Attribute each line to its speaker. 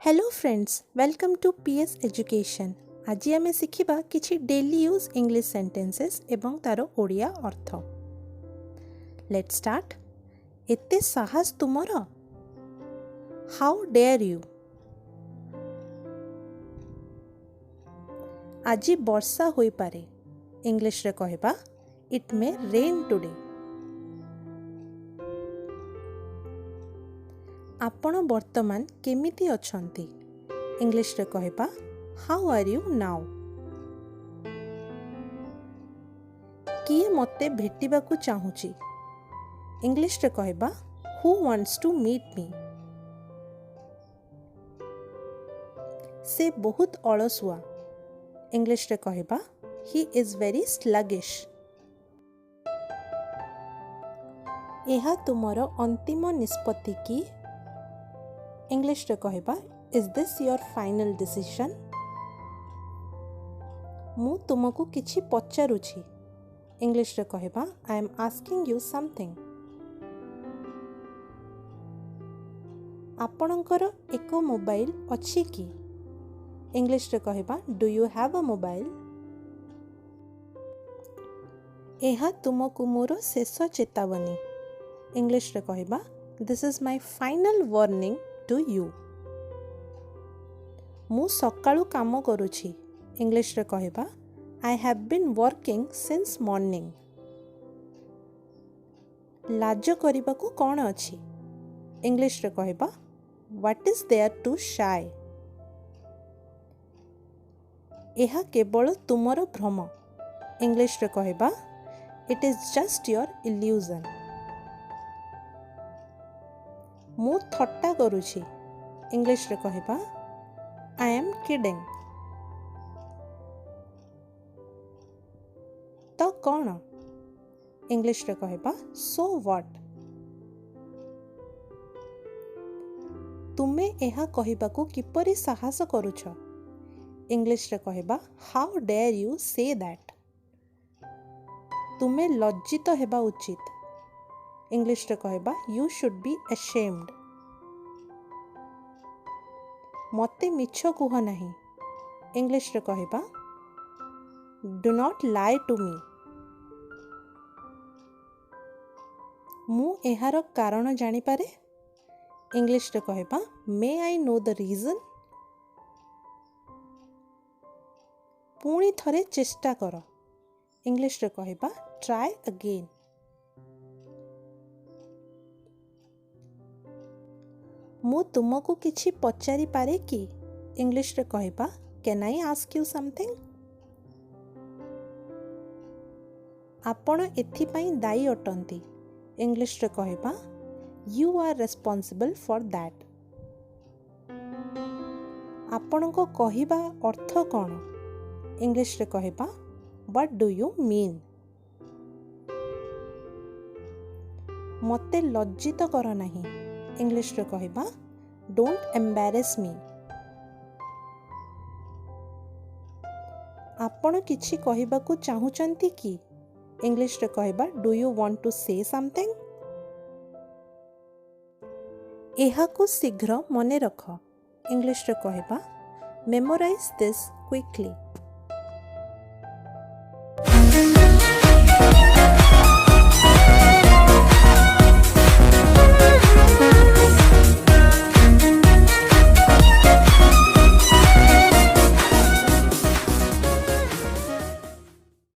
Speaker 1: Hello friends, welcome to PS education. आज आम शिखा किछि डेली यूज इंग्लिश सेंटेंसेस एवं तार ओडिया अर्थ। Let's start. एते साहस तुमर, हाउ डेयर यू। आज वर्षा होई पारे, इंग्लिश रे कहबा इट मे रेन टुडे। आपण वर्तमान केमिति अछंती, इंग्लिश रे कहबा हाउ आर यू नाउ। किए मते भेटिबाकू चाहूची, इंग्लिश रे कहबा who wants to meet me. से बहुत अलसुआ, इंग्लिश रे कहबा ही इज वेरी स्लगिश। एहा तुमर अंतिम निष्पत्ति की, इंग्लिश रे कहबा is this your final decision. मु तुमको किछि पचारुछि, इंग्लिश रे कहबा I am asking you something. आपणकर एक मोबाइल अछि कि, इंग्लिश रे कहबा do you have a mobile. एहा तुमको मोर शेष चेतावनी, इंग्लिश रे कहबा this is my final warning to you. मु सकाळु काम करूछि, इंग्लिश रे कहबा I have been working since morning. लाज करिबाकू कोन अछि, इंग्लिश रे कहबा what is there to shy. एहा केवल तुमर भ्रम, इंग्लिश रे कहबा it is just your illusion. मु थट्टा करूछि, इंग्लिश रे कहबा आई एम किडिंग। तो कौन, इंग्लिश रे कहबा सो व्हाट। तुमे एहा कहिबाकू किपरि साहस करूछ, इंग्लिश रे कहबा how dare you say that. तुमे लज्जित हेबा उचित, इंग्लिश रे कहबा यू शुड बी अशेम्ड। मते मिछ कुह नहीं, इंग्लिश रे कहबा do not lie to me. मु एहार कारण जानी पारे, इंग्लिश रे कहबा may I know the reason. पुणी थरे चेष्टा कर, इंग्लिश रे कहबा ट्राई अगेन। मु तुमको किछि पचारि पारे कि, इंग्लिश रे कहबा can I ask you something. आपण एथिपाई दायी अटंती, इंग्लिश रे कहबा you are responsible for that. आपणको कहिबा अर्थ कौन, इंग्लिश रे कहबा व्हाट डू यू मीन। मते लज्जित कर नहीं, इंग्लिश रे कहबा डोंट एम्बैरेस मी। आपण किछि कहिबाकू चाहुचंती कि, इंग्लिश रे कहबा do you want to say something. एहाकू शीघ्र मने रख, इंग्लिश रे कहबा मेमोराइज दिस क्विकली।